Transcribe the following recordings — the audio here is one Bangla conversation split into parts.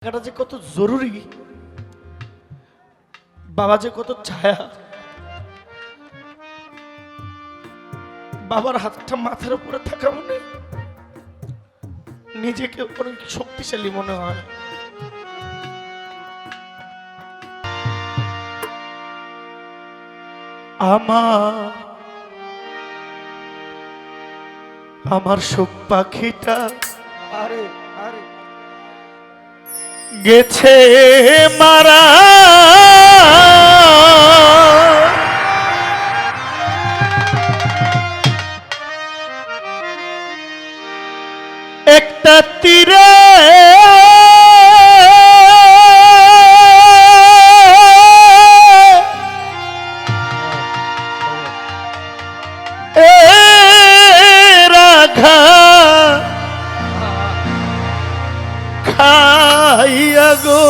টাকাটা যে কত জরুরি, বাবা যে কত ছায়া, বাবার হাতটা মাথার উপরে থাকা মানে নিজেকে অনেক শক্তিশালী মনে হয়। আমার সুখ পাখিটা আরে আরে গেছে মারা, একটা তীরে খাইয়া গো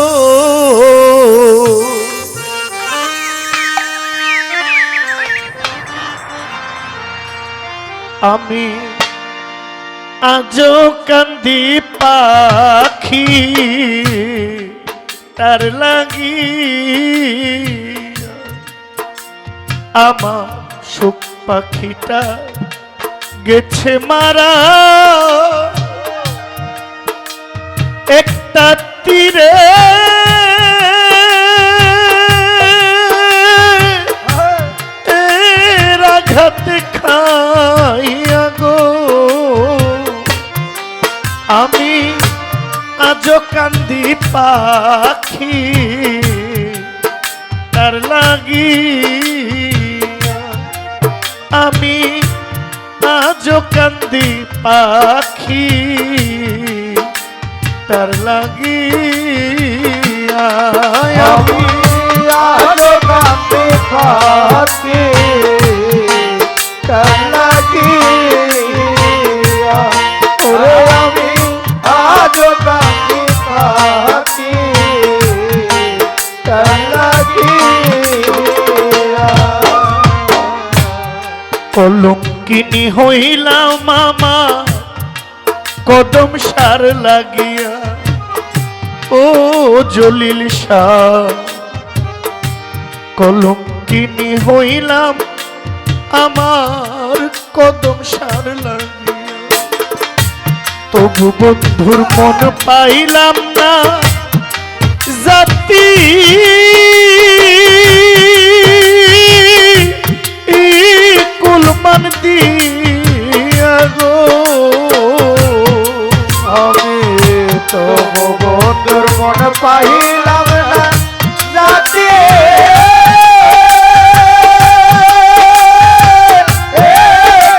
আমি আজও কান্দি পাখি তার লাগি, আমার সুখ পাখিটা গেছে মারা, একটা তীরে আঘাত খাইয়া গো আমি আজও কান্দি পাখি তার লাগি, আমি আজও কান্দি পাখি তার লাগি, আমি আজো কাঁদতে থাকি তার লাগি, ওরে আমি আজো কাঁদতে থাকি তার লাগি, কলঙ্কিনী হইলাম মামা কদম সার লাগিয়া, ও জলিল শাহ কলঙ্কিনী হইলাম আমার কদম সার লাগিয়া, তবু বন্ধুর মন পাইলাম না জাতি কুলমান দিয়া গো, আমি তো বন্ধুর মন পাইলাম না যাতে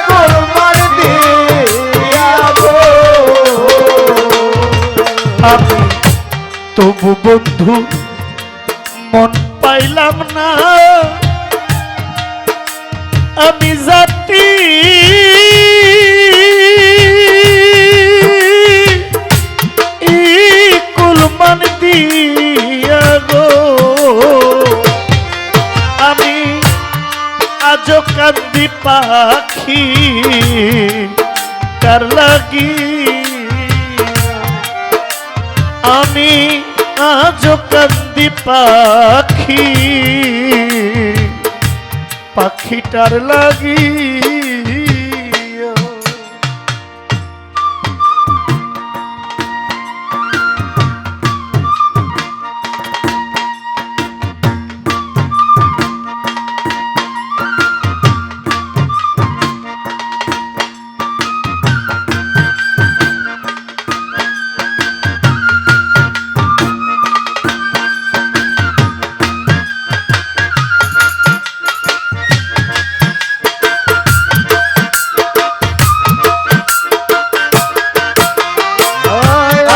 কুরবান দিয়া গো, আমি তবু বন্ধু মন পাইলাম না, আমি জাতি কুলমান দিয়া গো, আমি আজও কান্দি পাখি তার লাগি, আমি আজও কান্দি পাখি পাখিটার লাগি,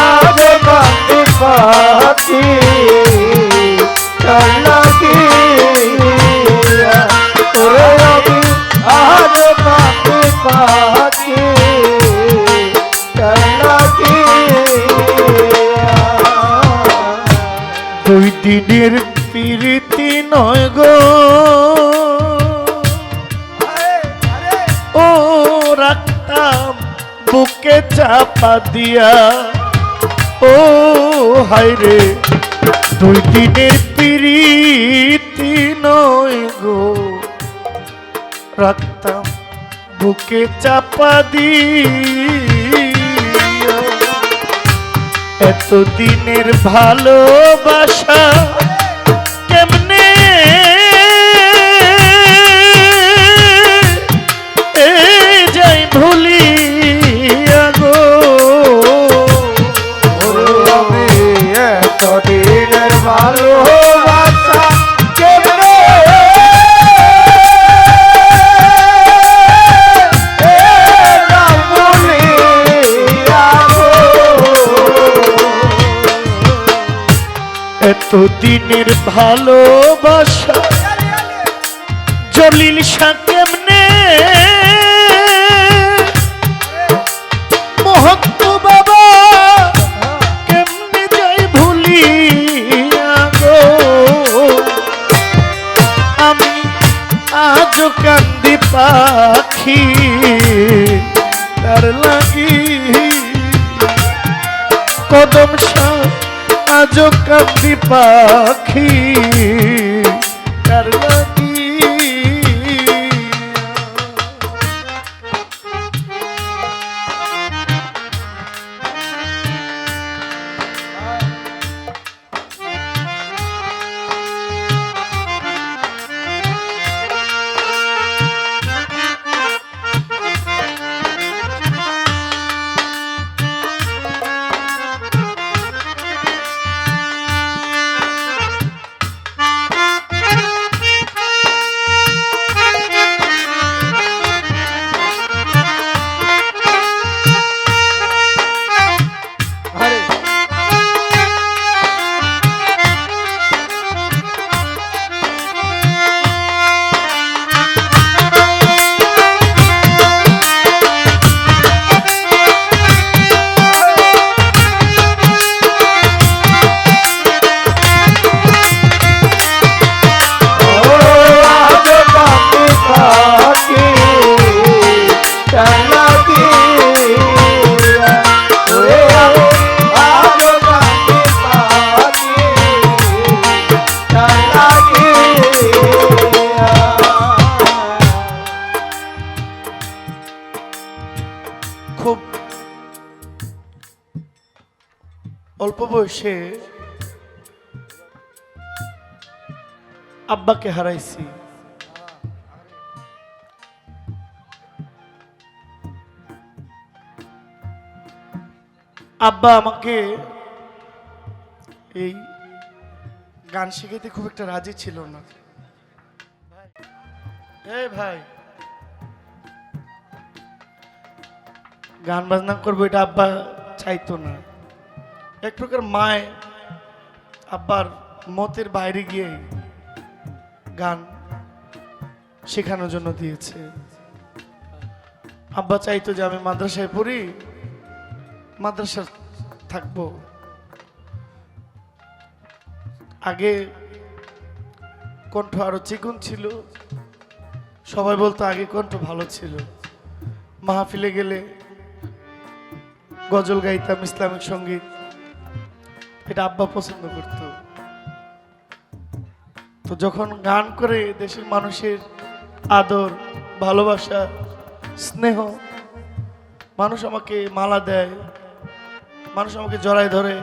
আজো কাঁদতে পাখি তার লাগি, ওরে আমি আজো কাঁদতে পাখি তার লাগি, দুই দিনের প্রীতি নয় গো, ও রাখতাম বুকে চাপা দিয়া, ও হায় রে, 2 দিনের প্রীতি নয় গো, রাখতাম বুকে চাপা দিয়া। এতদিনের ভালোবাসা কেমনে যাই ভুলিয়া গো। আমি এতদিনের ভালোবাসা কেমনে এতদিনের ভালোবাসা জলিল শাহ কেমনে মহত্ব বাবা কেমনে যাই ভুলিয়া গো। আমি আজও কান্দি পাখি তার লাগি, কদম শাহ আজও কান্দি পাখি তার লাগি। খুব অল্প বয়সে আব্বাকে হারাইছি। আব্বা আমাকে এই গান শিখাইতে খুব একটা রাজি ছিল না। এই ভাই, গান বাজনা করবো এটা আব্বা চাইতো না। এক প্রকার মায় আব্বার মতের বাইরে গিয়ে গান শেখানোর জন্য দিয়েছে। আব্বা চাইতো যে আমি মাদ্রাসায় পড়ি, মাদ্রাসা থাকবো। আগে কণ্ঠ আরো চিকন ছিল, সবাই বলতো আগে কণ্ঠ ভালো ছিল। মাহফিলে গেলে গজল গাইতাম, ইসলামিক সঙ্গীত, এটা আব্বা পছন্দ করত। তো যখন গান করে দেশের মানুষের আদর, ভালোবাসা, স্নেহ, মানুষ আমাকে মালা দেয়, মানুষ আমাকে জড়ায় ধরে,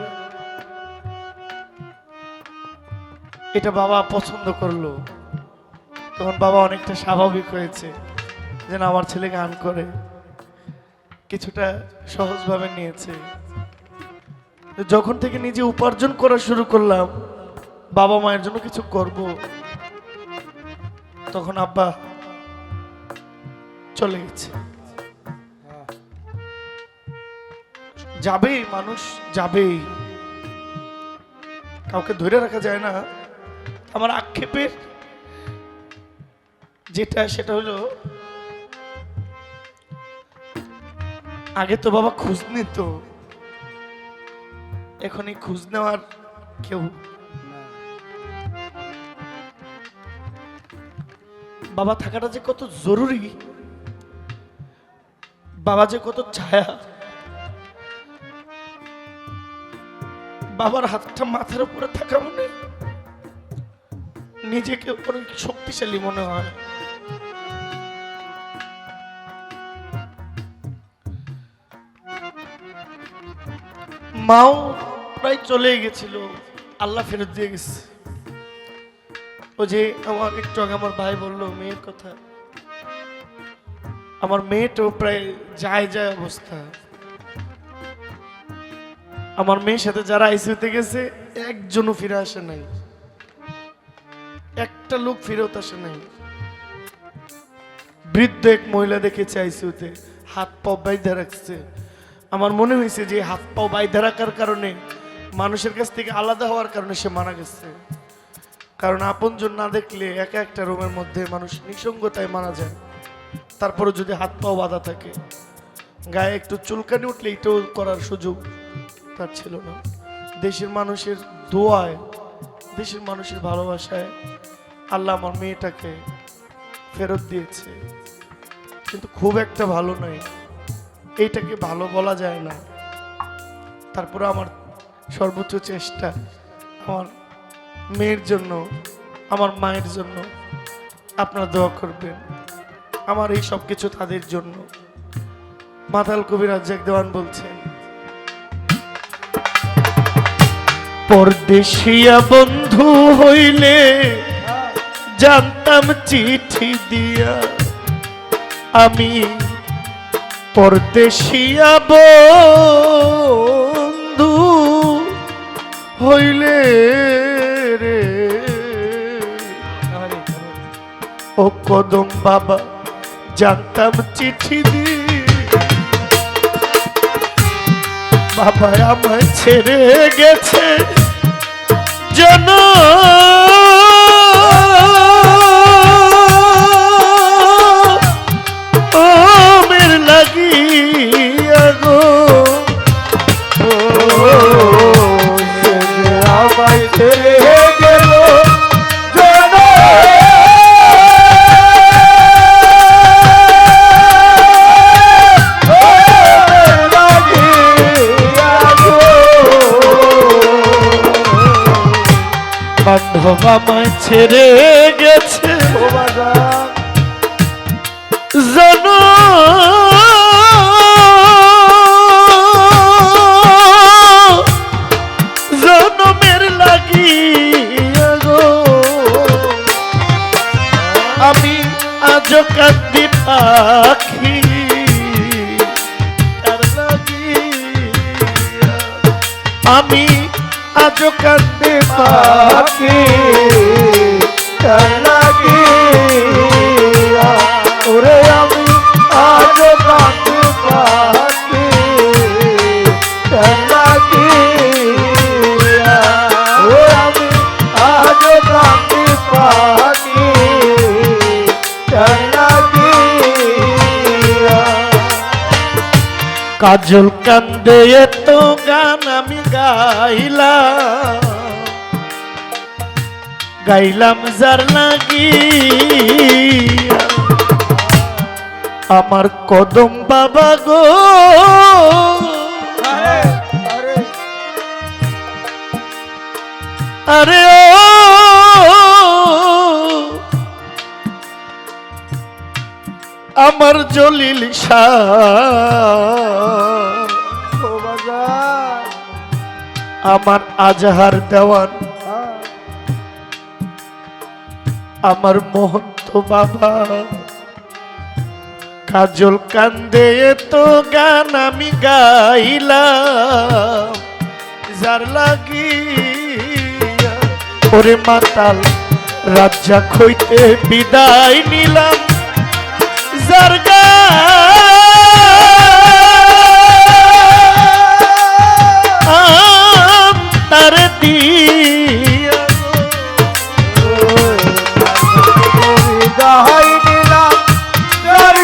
এটা বাবা পছন্দ করলো। তখন বাবা অনেকটা স্বাভাবিক হয়েছে যে না, আমার ছেলে গান করে, কিছুটা সহজভাবে নিয়েছে। যখন থেকে নিজে উপার্জন করা শুরু করলাম, বাবা মায়ের জন্য কিছু করব, তখন আব্বা চলে গেছে। যাবেই, মানুষ যাবেই, কাউকে ধরে রাখা যায় না। আমার আক্ষেপের যেটা, সেটা হলো আগে তো বাবা খোঁজ নিত, এখন এই খোঁজ নেওয়ার কেউ। বাবা থাকাটা যে কত জরুরি, বাবা যে কত ছায়া, বাবার হাতটা মাথার উপরে থাকা মানে নিজেকে অনেক শক্তিশালী মনে হয়। মাও প্রায় চলে গেছিল, আল্লাহ ফেরত দিয়ে গেছে। ও যে আমার একটু আগে আমার ভাই বললো মেয়ের কথা, আমার মেয়েটাও প্রায় যায় যায় অবস্থা। আমার মেয়ের সাথে যারা আইসিইউতে গেছে একজনও ফিরে আসে নাই, একটা লোক ফেরত আসে নাই। বৃদ্ধ এক মহিলা দেখেছে আইসিইউতে, হাত পা বাইধা রাখছে। আমার মনে হয়েছে যে হাত পা বাইধা রাখার কারণে, মানুষের কাছ থেকে আলাদা হওয়ার কারণে সে মারা গেছে। কারণ আপনজন না দেখলে একা একটা রুমের মধ্যে মানুষ নিঃসঙ্গতায় মারা যায়। তারপরে যদি হাত পাও বাঁধা থাকে, গায়ে একটু চুলকানি উঠলে এটাও করার সুযোগ তার ছিল না। দেশের মানুষের দোয়ায়, দেশের মানুষের ভালোবাসায় আল্লাহ আমার মেয়েটাকে ফেরত দিয়েছে। কিন্তু খুব একটা ভালো নয়, এইটাকে ভালো বলা যায় না। তারপরে আমার সর্বোচ্চ চেষ্টা আমার মেয়ের জন্য, আমার মায়ের জন্য আপনারা দোয়া করবেন। আমার এই সব কিছু তাদের জন্য। মাতাল কবি রাজ্জাক দেওয়ান বলছেন, পরদেশিয়া বন্ধু হইলে জানতাম চিঠি দিয়া, আমি পরদেশিয়া বন্ধু হইলে রে ও কদম বাবা জানতাম চিঠি দিয়ে, বাবা আমায় ছেড়ে গেছে যেন ওমের লাগিয়া গো, আমায় ছেড়ে গেল যেন বান্ধব আমায় ছেড়ে গেছে যেন জনমের লাগিয়া গো, আমি আজও কান্দি পাখি তার লাগিয়া, আমি আজও কান্দি পাখি তার লাগিয়া, ওরে আমি আজ কাঁদতে পাখি তার লাগিয়া, ও আমি আজ কাঁদতে পাখি তার লাগিয়া। কাজল কান্দে এত গান আমি গাইলাম যার লাগিয়া, আমার কদম বাবা গো, আরে ও আমার জলিল শাহ, আমার আজহার দেওয়ান, আমার মহন্ত বাবা, কাজল কান্দে তো গান আমি গাইলাম যার লাগিয়া, ওরে মাতাল রাজ্জাক হইতে বিদায় নিলাম যার গান তার দিয়া বিদায় নিলাম যার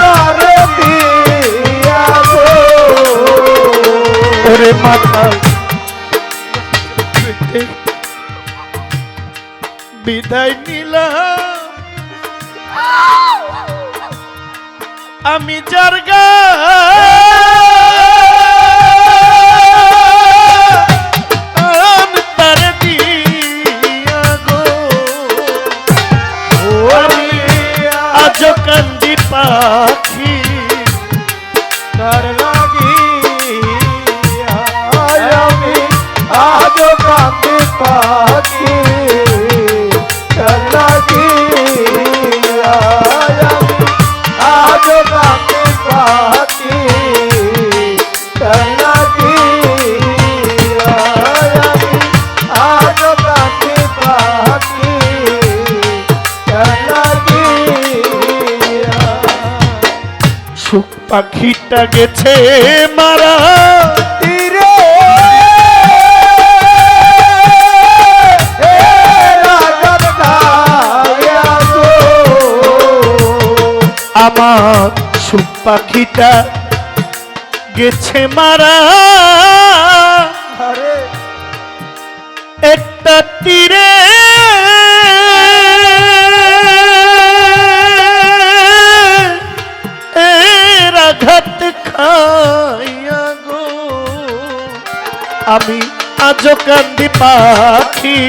তার দিয়া গো, ওরে মাতাল বিদায় নিলাম আমি যার গান তার দিয়া গো আমি আজ কান্দি পাখি তার লাগিয়া আমি আজ কাঁদে পাখি তার লাগিয়া আমি আজ কাঁদে পাখি তার লাগিয়া আমি আজ কাঁদে পাখি তার লাগিয়া সুখ পাখিটা গেছে মারা তীরে রাজার গায়া গো আমার সুখ পাখিটা গেছে মারা আরে একটা তীরে এর আঘাত খাইয়া গো আমি আজ কান্দি পাখি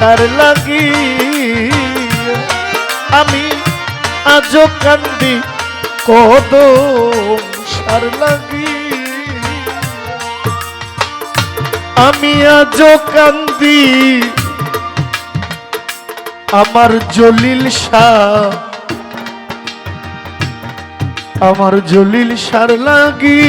তার লাগি আমি আজ কান্দি কদম সার লাগি আমি আজ কান্দি আমার জলিল শাহ আমার জলিল সার লাগি